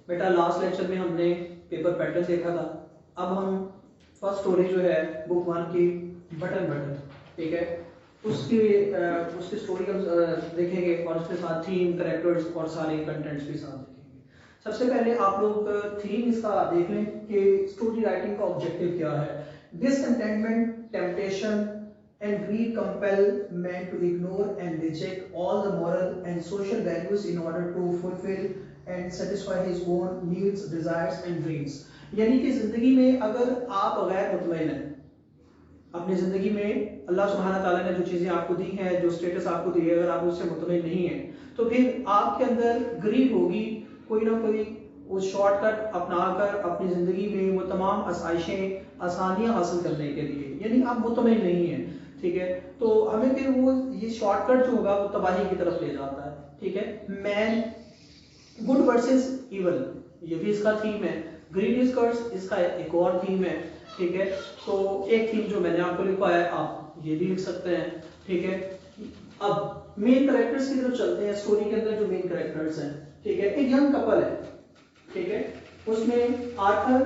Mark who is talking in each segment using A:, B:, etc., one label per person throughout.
A: बेटा last lecture में हमने पेपर पैटर्न देखा था। अब हम फर्स्ट स्टोरी जो है बुक 1 की बटन बटन, ठीक है, उसकी स्टोरी हम देखेंगे और उसके साथ थीम, कैरेक्टर्स और सारे कंटेंट्स भी साथ देखेंगे। सबसे पहले आप लोग थीम इसका देख लें कि स्टोरी राइटिंग का ऑब्जेक्टिव क्या है। Discontentment, temptation and greed compel man to ignore and reject all the moral and social values in order to fulfill and satisfy his own needs, desires and dreams। यानी कि जिंदगी में अगर आप गैर मुतमईन हैं अपनी जिंदगी में, अल्लाह सुब्हाना ताला ने जो चीजें आपको दी हैं, जो स्टेटस आपको दी है, अगर आप उससे मुतमईन नहीं है तो फिर आपके अंदर ग्रीड होगी, कोई ना कोई उस शॉर्टकट अपनाकर अपनी जिंदगी में वो तमाम आसाइशें, आसानियां हासिल करने के लिए, यानी आप मुतमईन नहीं है, ठीक है, तो हमें फिर वो ये शॉर्टकट जो होगा वो तबाही की तरफ ले जाता है, ठीक है। मैन, गुड वर्सेस इवल, ये भी इसका थीम है। ग्रीन इज कर्स, इसका एक और थीम है, ठीक है। तो एक थीम जो मैंने आपको लिखवाया है आप ये भी लिख सकते हैं, ठीक है। अब मेन कैरेक्टर्स की तरफ चलते हैं। स्टोरी के अंदर जो मेन कैरेक्टर्स हैं, ठीक है, एक यंग कपल है, ठीक है, उसमें आर्थर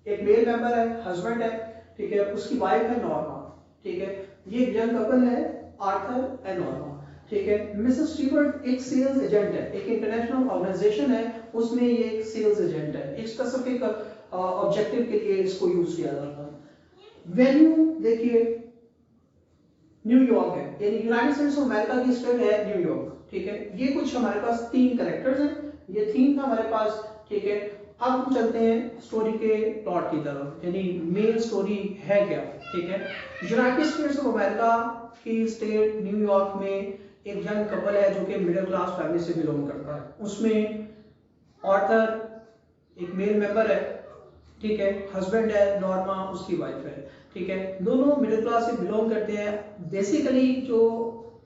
A: एक मेल मेंबर है, हस्बैंड है, ठीक है, उसकी वाइफ है नॉर्मा, ठीक है, ये यंग कपल है आर्थर एंड नॉर्मा, ठीक है। मिसेस स्टीवर्ट एक सेल्स एजेंट है, एक इंटरनेशनल ऑर्गेनाइजेशन है, उसमें ये एक सेल्स एजेंट है, एक स्पेसिफिक ऑब्जेक्टिव के लिए इसको यूज किया जाता है। वेन्यू देखिए न्यूयॉर्क है, यानी यूनाइटेड स्टेट्स ऑफ अमेरिका की स्टेट है न्यूयॉर्क, ठीक है। ये कुछ हमारे पास तीन कैरेक्टर्स हैं, ये थीम था हमारे पास, ठीक है। अब हम चलते हैं स्टोरी के प्लॉट की तरफ, यानी मेन स्टोरी है क्या, ठीक है। यूनाइटेड स्टेट्स ऑफ अमेरिका की स्टेट न्यूयॉर्क में एक यंग कपल है जो कि मिडिल क्लास फैमिली से बिलोंग करता है। उसमें ऑर्थर एक मेल मेंबर है, ठीक है, हस्बैंड है, नॉर्मा उसकी वाइफ है, ठीक है, दोनों मिडिल क्लास से बिलोंग करते हैं। बेसिकली जो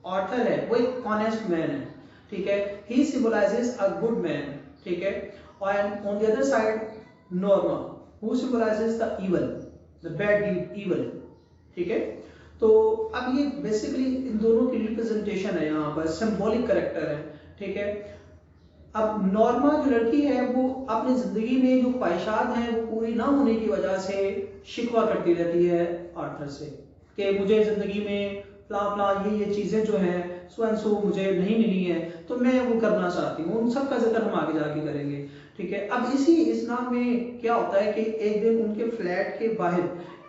A: ऑर्थर है वो एक ऑनेस्ट मैन है, ठीक है, ही सिंबलाइजेस अ गुड मैन, ठीक है, and on the other side Norma who symbolizes the evil, the bad deed, evil, ठीक है। तो अब ये बेसिकली इन दोनों की रिप्रेजेंटेशन है, यहाँ पर सिंबॉलिक कैरेक्टर है, ठीक है। अब नॉर्मा जो लड़की है वो अपनी जिंदगी में जो ख्वाहिशात हैं वो पूरी ना होने की वजह से शिकवा करती रहती है आर्थर से कि मुझे जिंदगी में फला फला ये चीजें जो हैं सो एंड सो मुझे नहीं मिली है, तो मैं वो करना चाहती हूँ। उन सब का जिक्र हम आगे जाके करेंगे, ठीक है। अब इस नाम में क्या होता है कि एक दिन उनके फ्लैट के बाहर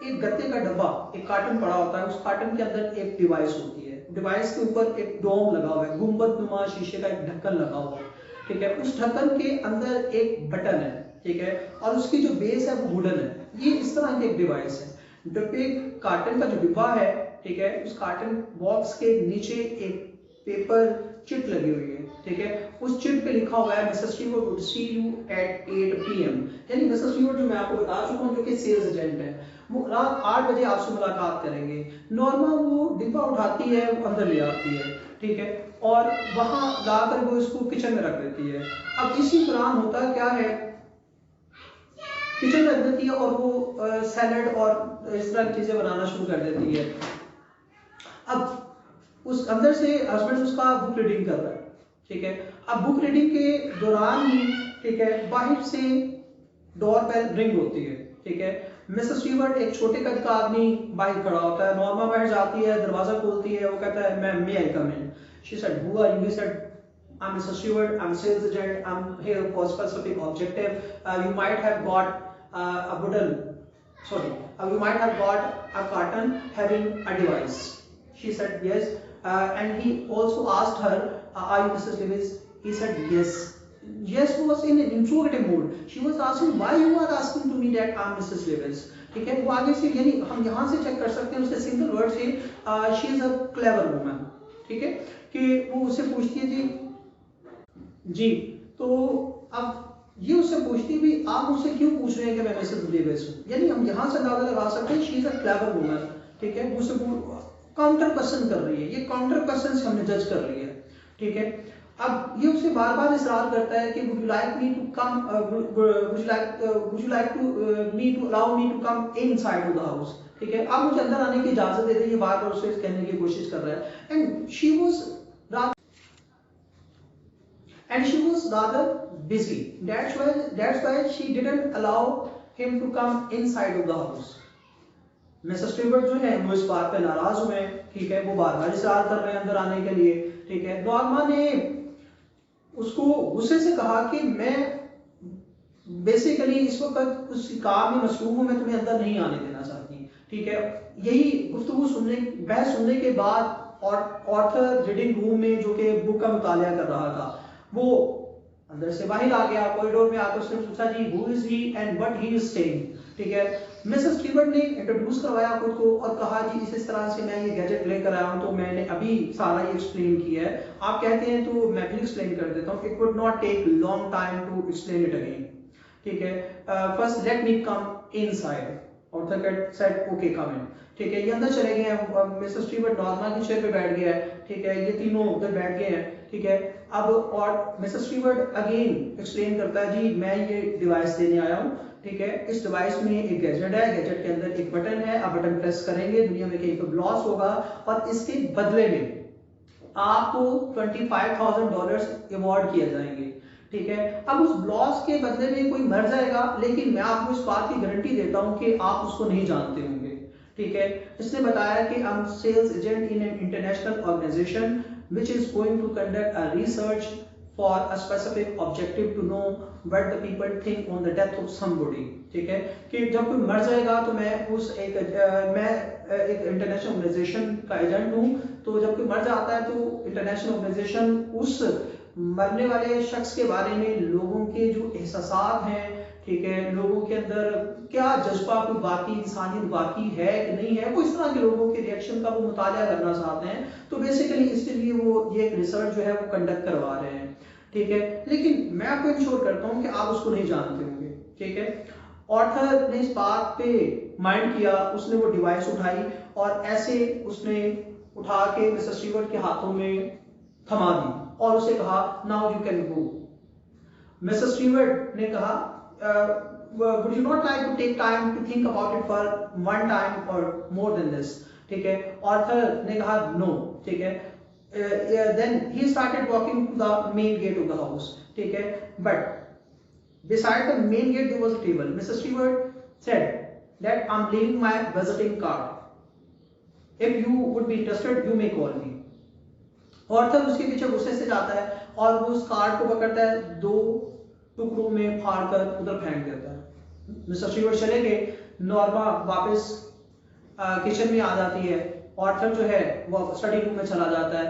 A: एक गत्ते का डब्बा, एक कार्टन पड़ा होता है, उस कार्टन के अंदर एक डिवाइस होती है, डिवाइस के ऊपर एक डोम लगा हुआ है, गुंबद नुमा शीशे का एक ढक्कन लगा हुआ है, ठीक है। उस ढक्कन के अंदर एक बटन है, ठीक है, और उसकी जो बेस है वो वुडन है। ये इस तरह की एक डिवाइस है। डब्बे कार्टन का जो डिब्बा है, ठीक है, उस कार्टन बॉक्स के नीचे एक पेपर चिट लगी हुई है, ठीक है। उस चिट पे लिखा हुआ है Mrs Stewart would see you at 8 PM, यानी मिसेस स्टीवर्ट जो मैं आपको बता चुका हूँ जो कि सेल्स एजेंट है, वो रात 8 बजे आपसे मुलाकात करेंगे। नॉर्मा वो डिब्बा उठाती है, वो अंदर ले आती है, ठीक है, और वहां लाकर वो इसको किचन में रख देती है। अब इसी दौरान होता क्या है, किचन में रख देती है और वो सैलड और इस तरह की चीजें बनाना शुरू कर देती है। अब उस अंदर से हस्बैंड उसका बुक रीडिंग कर रहा है, ठीक है। अब बुक रीडिंग के दौरान ही, ठीक है, बाहर से डोर बेल रिंग होती है, ठीक है। मिसेस स्टीवर्ट एक छोटे कद का आदमी बाहर खड़ा होता है। नॉर्मा बाहर जाती है, दरवाजा खोलती है, वो कहता है ma'am may I come in. She said who are you? He said I'm Mr. Stewart, I'm sales agent, I'm here for specific objective. You might have got a bottle, sorry, you might have got a carton having a device. She said yes, and he also asked her, are you Mrs. Lewis? He said yes. Yes was in an interrogative mood. She was asking why you are asking to me that I'm Mrs. Lewis. ठीक है, वो आगे से यानी हम यहाँ से check कर सकते हैं उसके सिंगल वर्ड से she is a clever woman, ठीक है, कि वो उससे पूछती है जी, तो अब ये उससे पूछती भी आप मुझसे क्यों पूछ रहे हैं कि मैं मिसेस लेविस हूं, यानी हम यहां से अंदाजा लगा सकते हैं she is a clever woman, ठीक है। मुझसे काउंटर क्वेश्चन कर रही है, ये काउंटर क्वेश्चन से हमने जज कर लिया है, ठीक है। अब ये उससे बार बार इसरार करता है कि would you like me to come, would you like to me to allow me to come inside to the house, ठीक है, आप मुझे अंदर आने की इजाजत दे दीजिए, बार बार उससे कहने की कोशिश कर रहा है। And she was and she was rather busy. That's why she didn't allow him to come inside of the house. Mrs Stewart जो है वो इस बात पे नाराज हुए हैं, ठीक है, वो बार बार इसरार कर रहे हैं अंदर आने के लिए, ठीक है। नॉर्मा ने उसको गुस्से से कहा कि मैं बेसिकली इस वक्त उस काम में मसरूफ हूं, मैं तुम्हें अंदर नहीं आने देना चाहती, ठीक है। यही गुफ्तगू सुनने, बहस सुनने के बाद और ऑर्थर रीडिंग रूम में जो कि बुक का मुतालिया कर रहा था, वो अंदर से बाहर आ गया, कॉरिडोर में आकर उसने पूछा जी who is he and what he is saying, ठीक है। मिसेस स्टीवर्ट ने इंट्रोड्यूस करवाया खुद को और कहा जी इस तरह से मैं ये गैजेट लेकर आया हूं, तो मैंने अभी सारा ये एक्सप्लेन किया है, आप कहते हैं तो मैं भी एक्सप्लेन कर देता हूं, it would not take long time to explain it again, ठीक है। First let me come inside, Arthur said okay come in, ठीक है। ये अंदर चले गए हैं, मिसेस स्टीवर्ट नॉर्मा की चेयर पे बैठ गया है, ठीक है, ये तीनों उधर बैठ गए हैं, ठीक है। अब और मिसेस स्टीवर्ट अगेन एक्सप्लेन करता है जी मैं ये डिवाइस देने आया हूँ, ठीक है। इस डिवाइस में एक गैजेट है, गैजेट के अंदर एक बटन है, आप बटन प्रेस करेंगे दुनिया में कहीं पर ब्लास्ट होगा और इसके बदले में आपको $25,000 अवार्ड किए जाएंगे, ठीक है। अब उस ब्लॉस के बदले में कोई मर जाएगा, लेकिन मैं आपको इस बात की गारंटी देता हूं कि आप उसको नहीं जानते होंगे, ठीक है। इसने बताया कि I am sales agent in an international organisation which is going to conduct a research for a specific objective to know what the people think on the death of somebody, ठीक है। कि जब कोई मर जाएगा तो मैं एक इंटरनेशनल ऑर्गेनाइजेशन का एजेंट हूं, तो जब कोई मर जाता है तो इंटरनेशनल ऑर्गेनाइजेशन उस मरने वाले शख्स के बारे में लोगों के जो एहसासात हैं, ठीक है, लोगों के अंदर क्या जज्बा कोई बाकी इंसानियत बाकी है कि नहीं है, वो इस तरह के लोगों के रिएक्शन का वो मुतालिया करना चाहते हैं। तो बेसिकली इसके लिए वो ये एक रिसर्च जो है वो कंडक्ट करवा रहे हैं, ठीक है। लेकिन मैं आपको इंश्योर करता हूं कि आप उसको नहीं जानते होंगे, ठीक है। ऑर्थर ने इस बात पे माइंड किया, उसने वो डिवाइस उठाई और ऐसे उसने उठा के मिसेस स्टीवर्ट के हाथों में थमा दी और उसे कहा now you can go. Mrs Stewart ने कहा would you not like to take time to think about it for one time or more than this, ठीक है। ऑर्थर ने कहा नो, ठीक है। then he started walking to the main gate of the house, ठीक है। but beside the main gate there was a table. Mrs. Stewart said that I'm leaving my visiting card, if you would be interested you may call me. Arthur उसके पीछे गुस्से से जाता है और वो उस कार्ड को पकड़ता है, दो टुकड़ों में फाड़कर उधर फेंक देता है। मिस्टर स्टीवर्ट चले गए, नॉर्मा वापस किचन में आ जाती है, ऑर्थर जो है वो स्टडी रूम में चला जाता है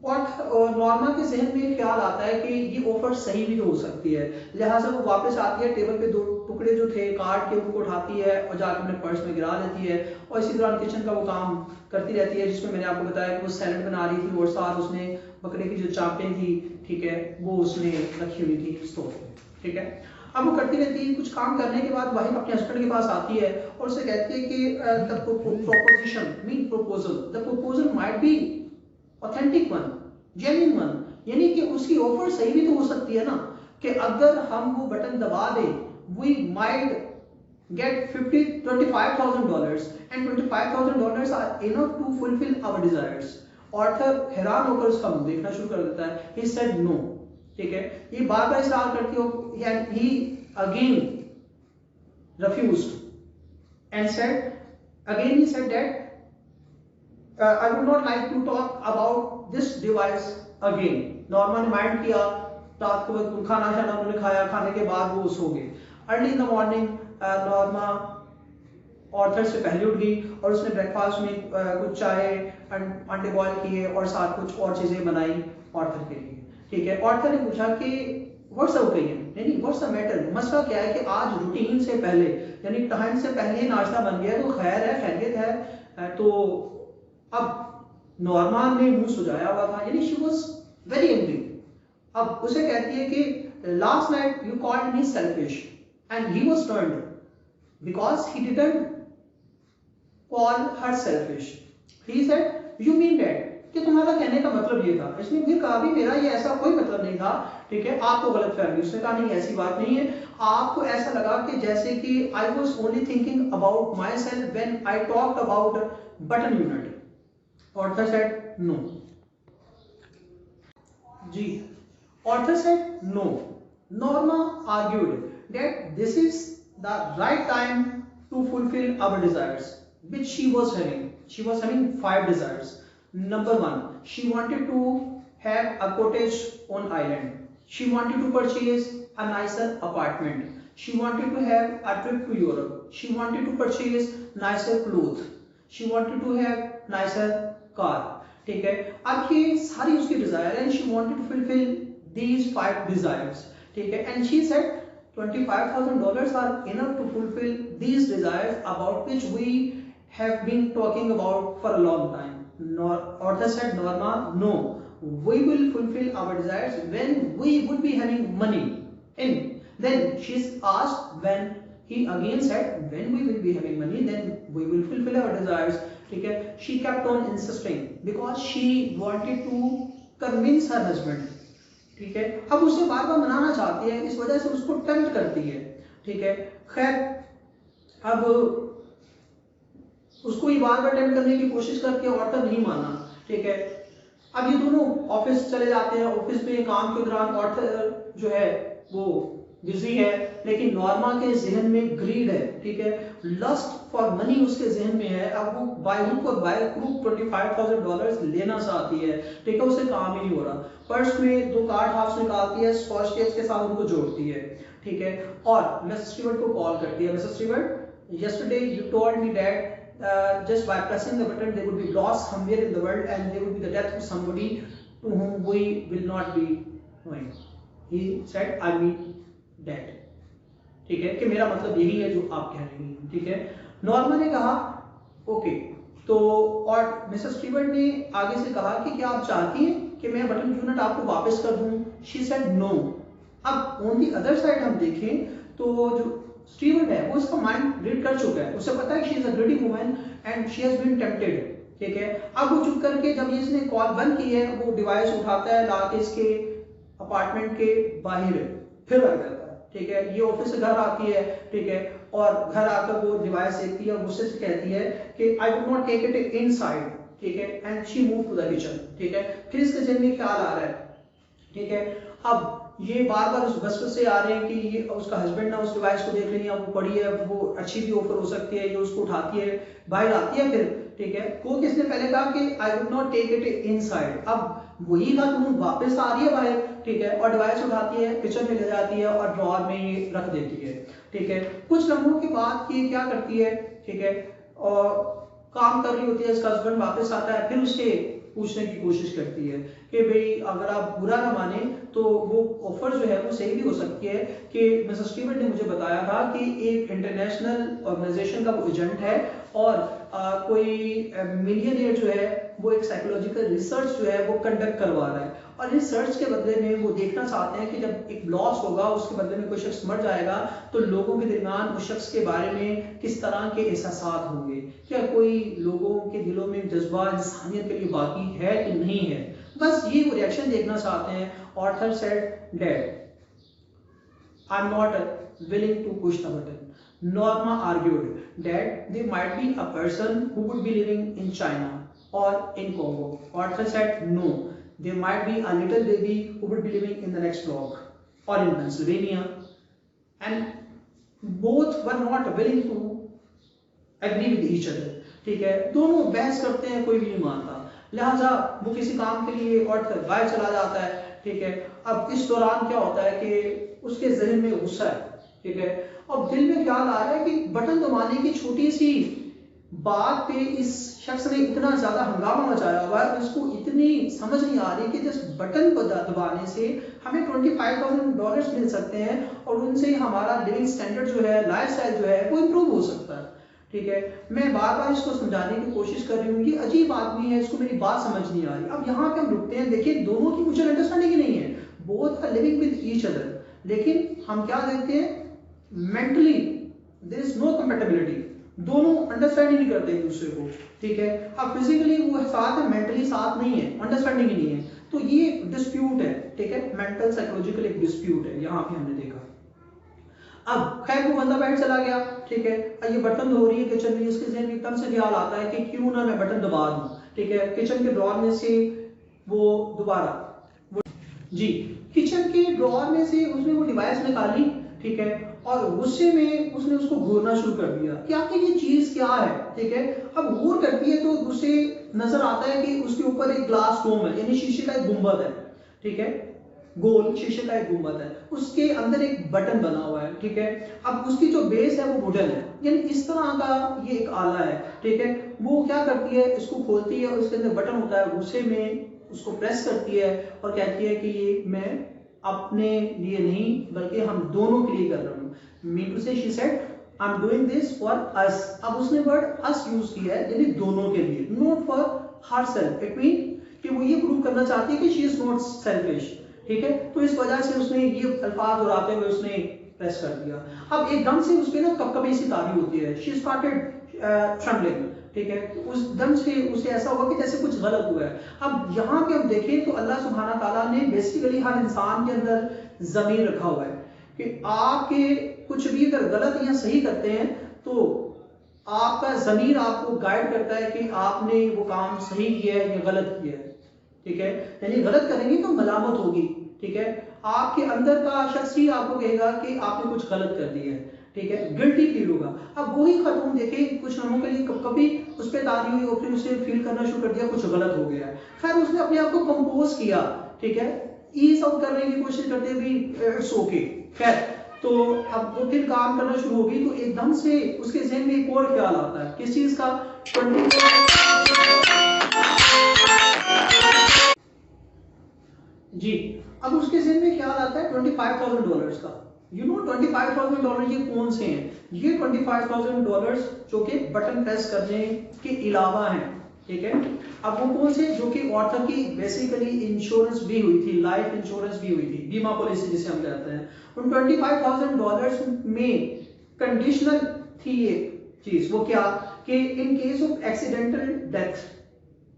A: और नॉर्मा के जहन में ख्याल आता है कि ये ऑफर सही भी तो हो सकती है, लिहाजा वो वापस आती है, टेबल पे दो टुकड़े जो थे कार्ड के उनको उठाती है और जाकर अपने पर्स में गिरा लेती है और इसी दौरान किचन का वो काम करती रहती है, जिसमें मैंने आपको बताया कि वो सैलेड बना रही थी और साथ उसने बकरे की जो चापें थी, ठीक है, वो उसने रखी हुई थी स्टोव पे, ठीक है। अब वो करती रहती है, कुछ काम करने के बाद वही अपने हस्बैंड के पास आती है और उसे कहती है कि the proposal might be authentic one, genuine one, यानी कि उसकी ऑफर सही भी तो हो सकती है ना, कि अगर हम वो बटन दबा दें we might get $25,000 and $25,000 are enough to fulfill our desires. Arthur हैरान होकर उसका मुंह देखना शुरू कर देता है। He said no, ठीक है। ये बार बार इसरार करती हो, and he again refused and he said that I would not like to talk about this device again. Norma ने माइंड किया, रात को खाना शाना उन्होंने खाया, खाने के बाद वो सो गए। Early in the morning Norma Arthur से पहले उठ गई और उसने ब्रेकफास्ट में कुछ चाय अंडे बॉईल किए और साथ कुछ और चीजें बनाई ऑर्थर के लिए, ठीक है। ऑर्थर ने पूछा कि व्हाट्स द ओपिनियन, नहीं व्हाट्स द मैटर, मसला क्या है कि आज रूटीन से पहले यानी टाइम से पहले नाश्ता बन गया तो खैर है, खैरियत है। तो अब नॉर्मा ने मुंह सुजाया हुआ था, यानी शी वाज वेरी एंग्री। अब उसे कहती है कि last night you called me selfish and he was turned because he didn't call her selfish. He said you mean that, कि तुम्हारा कहने का मतलब ये था। इसने फिर कहा भी मेरा ये ऐसा कोई मतलब नहीं था, ठीक है, आपको गलत फहमी। उसने कहा नहीं ऐसी बात नहीं है, आपको ऐसा लगा कि जैसे कि I was only thinking about myself when I talked about button unit. Author said no. Ji Author said no. Norma argued that this is the right time to fulfill our desires, which she was having. She was having 5 desires. Number 1, she wanted to have a cottage on island. She wanted to purchase a nicer apartment. She wanted to have a trip to Europe. She wanted to purchase nicer clothes. She wanted to have nicer car. ठीक है, अब ये सारी उसकी desire है, she wanted to fulfil these 5 desires. ठीक है, and she said $25,000 are enough to fulfill these desires about which we have been talking about for a long time. Author said, Norma, no, we will fulfill our desires when we would be having money in. Then she's asked when. He again said, when we will be having money, then we will fulfill our desires. ठीक है, she kept on insisting because she wanted to convince her husband. ठीक है, अब उसे बार बार मनाना चाहती है, इस वजह से उसको टेम्प्ट करती है. ठीक है, खैर अब उसको ये बार बार टेम्प्ट करने की कोशिश करती है, ऑर्थर नहीं माना. ठीक है, अब ये दोनों ऑफिस चले जाते हैं. ऑफिस में काम के दौरान ऑर्थर जो है वो बिजी है, लेकिन नॉर्मा के जहन में ग्रीड है. ठीक है, लस्ट फॉर मनी उसके जहन में है. अब वो बाय हुक और बाय क्रूक $25,000 लेना चाहती है. ठीक है, उसे काम ही नहीं हो रहा. पर्स में 2 कार्ड हाफ निकालती है, स्कॉच टेप के साथ उनको जोड़ती है. ठीक है, और मिसेस स्टीवर्ट को कॉल करती है. Mrs Stewart, yesterday you told me that just by pressing the button there would be loss somewhere in the world and there would be the death of somebody to whom we will not be knowing. He said, I mean that. ठीक है, कि मेरा मतलब यही है जो आप कह रही हैं. ठीक है, नॉर्मा ने कहा ओके. तो और मिसेस स्टीवर्ट ने आगे से कहा कि क्या आप चाहती हैं कि मैं बटन यूनिट आपको वापस कर दूं? She said no. अब ऑन दी अदर साइड हम देखें तो जो स्टीवर्ट है वो इसका माइंड रीड कर चुका है. उसे पता है कि she is a greedy woman and she has been tempted. ठीक है, अब वो चुप करके जब इसने कॉल बंद की है वो डिवाइस उठाता है, लाके इसके अपार्टमेंट के बाहर फिर रख देता है. ठीक है, ये ऑफिस से घर आती है. ठीक है, और घर आकर वो डिवाइस देखती है और गुस्से से कहती है कि I would not take it inside. ठीक है, and she move to the kitchen. ठीक है, फिर इसके जहन में ख्याल आ रहा है. ठीक है, अब ये बार बार उस वसवसे से आ रहे हैं कि ये उसका हस्बैंड ना उस डिवाइस को देख लेनी है, वो पड़ी है, वो अच्छी भी ऑफर हो सकती है. ये उसको उठाती है, बाहर आती है. फिर ठीक है, को किसने पहले कहा कि I would not take it inside. अब वही का तुम वापस आ रही है बाहर. ठीक है, और डिवाइस उठाती है, किचन में ले जाती है और ड्रॉअर में ये रख देती है. ठीक है, कुछ लम्हों के बाद ये क्या करती है. ठीक है, और काम कर रही होती है, इसका हस्बैंड वापस आता है, फिर उससे पूछने की कोशिश करती है कि भाई अगर आप बुरा ना माने तो वो ऑफर जो है वो सही भी हो सकती है कि मिसेस स्टीवर्ट ने मुझे बताया था कि एक इंटरनेशनल ऑर्गेनाइजेशन का वो एजेंट है और कोई मिलियनेयर जो है वो एक साइकोलॉजिकल रिसर्च जो है वो कंडक्ट करवा रहा है, और रिसर्च के बदले में वो देखना चाहते हैं कि जब एक लॉस होगा उसके बदले में कोई शख्स मर जाएगा तो लोगों के दरमियान उस शख्स के बारे में किस तरह के एहसासात होंगे, क्या कोई लोगों के दिलों में जज्बा इंसानियत के लिए बाकी है कि नहीं है. बस ये वो रिएक्शन देखना चाहते हैं. Arthur said dad I am not willing to push the button. Norma argued that there might be a person who would be living in China or in Congo. Arthur said no, there might be a little baby who would be living in the next block or in Pennsylvania. And both were not willing to agree with each other. ठीक है, दोनों बहस करते हैं, कोई भी नहीं मानता. लिहाजा वो किसी काम के लिए ऑर्थर बाहर चला जाता है. ठीक है, अब इस दौरान क्या होता है कि उसके जहन में गुस्सा है. ठीक है, अब दिल में ख्याल आ रहा है कि बटन दबाने की छोटी सी बात पे इस शख्स ने इतना ज्यादा हंगामा मचाया हुआ है, इसको इतनी समझ नहीं आ रही कि जिस बटन को दबाने से हमें $25,000 मिल सकते हैं और उनसे हमारा लिविंग स्टैंडर्ड जो है, लाइफस्टाइल जो है वो इम्प्रूव हो सकता है. ठीक है, मैं बार बार इसको समझाने की कोशिश कर रही हूँ कि अजीब आदमी है, इसको मेरी बात समझ नहीं आ रही. अब यहाँ पे हम रुकते हैं. देखिए, दोनों की म्यूचुअल अंडरस्टैंडिंग नहीं है, both are living with each other, लेकिन हम क्या देखते हैं, mentally there is no compatibility. दोनों अंडरस्टैंड ही नहीं करते एक दूसरे को. ठीक है, अब फिजिकली वो साथ है, मेंटली साथ नहीं है, अंडरस्टैंडिंग ही नहीं है. तो ये डिस्प्यूट है. ठीक है, मेंटल साइकोलॉजिकल एक डिस्प्यूट है, यहाँ पे हमने देखा. अब खैर वो बंदा बैठ चला गया. ठीक है, ये बटन धो रही है किचन में, इसके जहन में एकदम से ख्याल आता है कि क्यों ना मैं बटन दबा दूं. ठीक है, किचन के ड्रॉअर में से वो दोबारा जी किचन के ड्रॉअर में से उसने वो डिवाइस निकाली, ठीक है, और गुस्से में उसने उसको घूरना शुरू कर दिया कि आखिर ये चीज क्या है, ठीक है। अब घूर करती है तो उसे नजर आता है कि उसके ऊपर एक ग्लास डोम है, यानी शीशे का एक गुंबद है, ठीक है, गोल शीशे का एक गुंबद है, उसके अंदर एक बटन बना हुआ है, ठीक है। अब उसकी जो बेस है वो वुडन है, यानी इस तरह का ये एक आला है, ठीक है। वो क्या करती है, इसको खोलती है और इसके अंदर बटन होता है, गुस्से में उसको प्रेस करती है और कहती है कि ये मैं अपने लिए नहीं बल्कि हम दोनों के लिए कर रहा हूँ। मीन टू से she said I am doing this for us. अब उसने वर्ड अस यूज किया है, यानी दोनों के लिए, not for herself. It mean कि वो ये प्रूव करना चाहती है कि शी इज नॉट सेल्फिश, ठीक है। तो इस वजह से उसने ये अल्फाज दोहराते हुए उसने प्रेस कर दिया। अब एकदम से उसपे ना कपकपी सी तारी होती है, शी स्टार्टेड ट्रेम्बलिंग, ठीक है। उस दम से उसे ऐसा होगा कि जैसे कुछ गलत हुआ है। अब यहाँ पे हम देखें तो अल्लाह सुब्हाना ताला ने बेसिकली हर इंसान के अंदर ज़मीर रखा हुआ है कि आपके कुछ भी अगर गलत या सही करते हैं तो आपका ज़मीर आपको गाइड करता है कि आपने वो काम सही किया है या गलत किया है, ठीक है। यानी गलत करेंगे तो मलामत होगी, ठीक है। आपके अंदर का शख्स ही आपको कहेगा कि आपने कुछ गलत कर दिया है, ठीक है, गिल्टी फील होगा। अब वही खातून देखे कुछ लम्हों के लिए कभी उस पर तारी हुई और फिर उसे फील करना शुरू कर दिया कुछ गलत हो गया है। खैर उसने अपने आप को कंपोज किया, ठीक है, ईज आउट करने की कोशिश करते भी इट्स ओके। खैर तो अब वो फिर काम करना शुरू होगी तो एकदम से उसके जहन में एक और ख्याल आता है, किस चीज का, जी। अब उसके जहन में ख्याल आता है $25,000 का। यू नो $25,000 ये कौन से हैं? ये $25,000 जो कि बटन प्रेस करने के अलावा हैं, ठीक है। अब वो कौन से, जो कि ऑर्थर की बेसिकली इंश्योरेंस भी हुई थी, लाइफ इंश्योरेंस भी हुई थी, बीमा पॉलिसी जिसे हम कहते हैं। उन $25,000 में कंडीशनल थी ये चीज, वो क्या कि in case of accidental death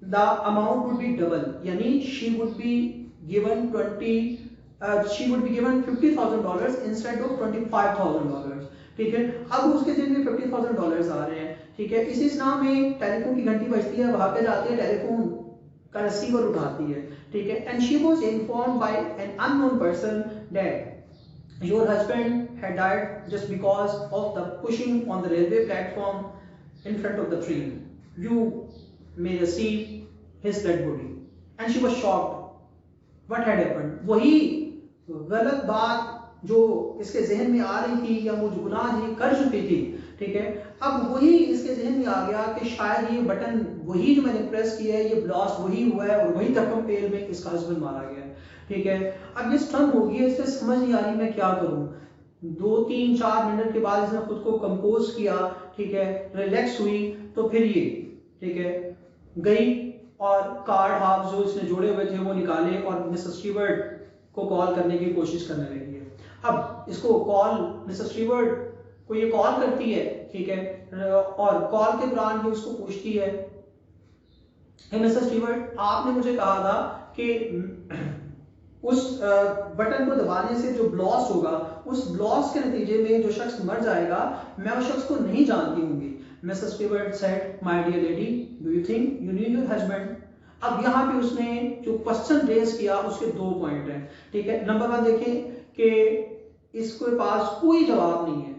A: the amount would be double, यानी she would be given $50,000 instead of $25,000, ठीक है। अब उसके जेब में $50,000 आ रहे हैं, ठीक है। इसी नाम में टेलीफोन की घंटी बजती है, वहां पे जाती है, टेलीफोन का रिसीवर उठाती है, ठीक है। And she was informed by an unknown person that your husband had died just because of the pushing on the railway platform in front of the train. You may receive his dead body. And she was shocked. What had happened? वही गलत बात जो इसके जहन में आ रही थी या वो जो गुनाह ये कर चुकी थी, ठीक है। अब वही इसके जहन में आ गया कि शायद ये बटन वही जो मैंने प्रेस किया है, ये ब्लास्ट वही हुआ है और वही धक्कम पेल में इसका हस्बैंड मारा गया है, ठीक है। अब ये स्टन हो गई है, इससे समझ नहीं आ रही मैं क्या करूं। 2-3-4 मिनट के बाद इसने खुद को कंपोज किया, ठीक है, रिलैक्स हुई, तो फिर ये, ठीक है, गई और कार्ड हाफ जो इसने जोड़े हुए थे वो निकाले और मिसेस स्टीवर्ट को कॉल करने की कोशिश करने लगी है। अब इसको कॉल, मिसेस स्टीवर्ट को ये कॉल करती है, ठीक है, और कॉल के दौरान ये उसको पूछती है, हे मिसेस स्टीवर्ट, आपने मुझे कहा था कि उस बटन को दबाने से जो ब्लास्ट होगा, उस ब्लास्ट के नतीजे में जो शख्स मर जाएगा, मैं उस शख्स को नहीं जानती होंगी। Mrs Stewart said, my dear lady, do you think you knew your husband? अब यहाँ पे उसने जो क्वेश्चन रेज किया उसके 2 पॉइंट हैं, ठीक है। नंबर 1 देखें कि इसके पास कोई जवाब नहीं है,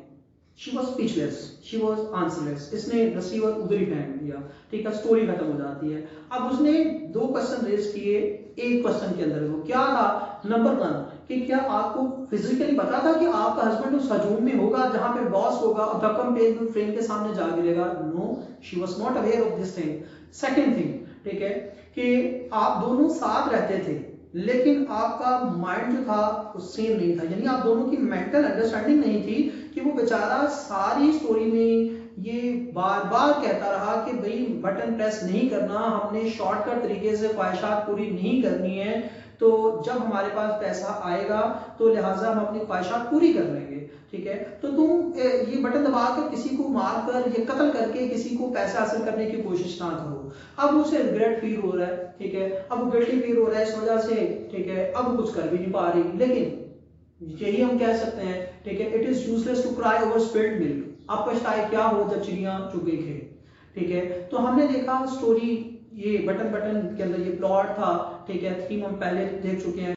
A: She was speechless, she was answerless. इसने रिसीवर उधर ही फेंक दिया, ठीक है, स्टोरी खत्म हो जाती है। अब उसने 2 क्वेश्चन रेज किए एक क्वेश्चन के अंदर, वो क्या था, नंबर 1 कि क्या आपको फिजिकली पता था कि आपका हस्बैंड उस हजूम में होगा जहां पे बॉस होगा और धक्कम पेल में फ्रेम के सामने जा गिरेगा? No, she was not aware of this thing. Second thing, ठीक है, कि आप दोनों साथ रहते थे लेकिन आपका माइंड जो था वो सेम नहीं था, यानी आप दोनों की मेंटल अंडरस्टैंडिंग नहीं थी कि वो बेचारा सारी स्टोरी में ये बार बार कहता रहा कि भाई बटन प्रेस नहीं करना, हमने शॉर्टकट तरीके से ख्वाहिशात पूरी नहीं करनी है, तो जब हमारे पास पैसा आएगा तो लिहाजा हम अपनी ख्वाहिशात पूरी कर लेंगे, ठीक है। तो तुम ये बटन दबाकर किसी को मार कर या कत्ल करके किसी को पैसा हासिल करने की कोशिश ना करो। अब उसे रिग्रेट फील हो रहा है, ठीक है, अब गिल्टी फील हो रहा है इस वजह से, ठीक है, अब कुछ कर भी नहीं पा रही। लेकिन यही हम कह सकते हैं, ठीक है, it is useless to cry over spilled milk. अब पछताए क्या हो जब चिड़िया चुग गई खेत, ठीक है। तो हमने देखा स्टोरी, ये बटन के अंदर ये प्लॉट था, ठीक है, थीम हम पहले देख चुके हैं।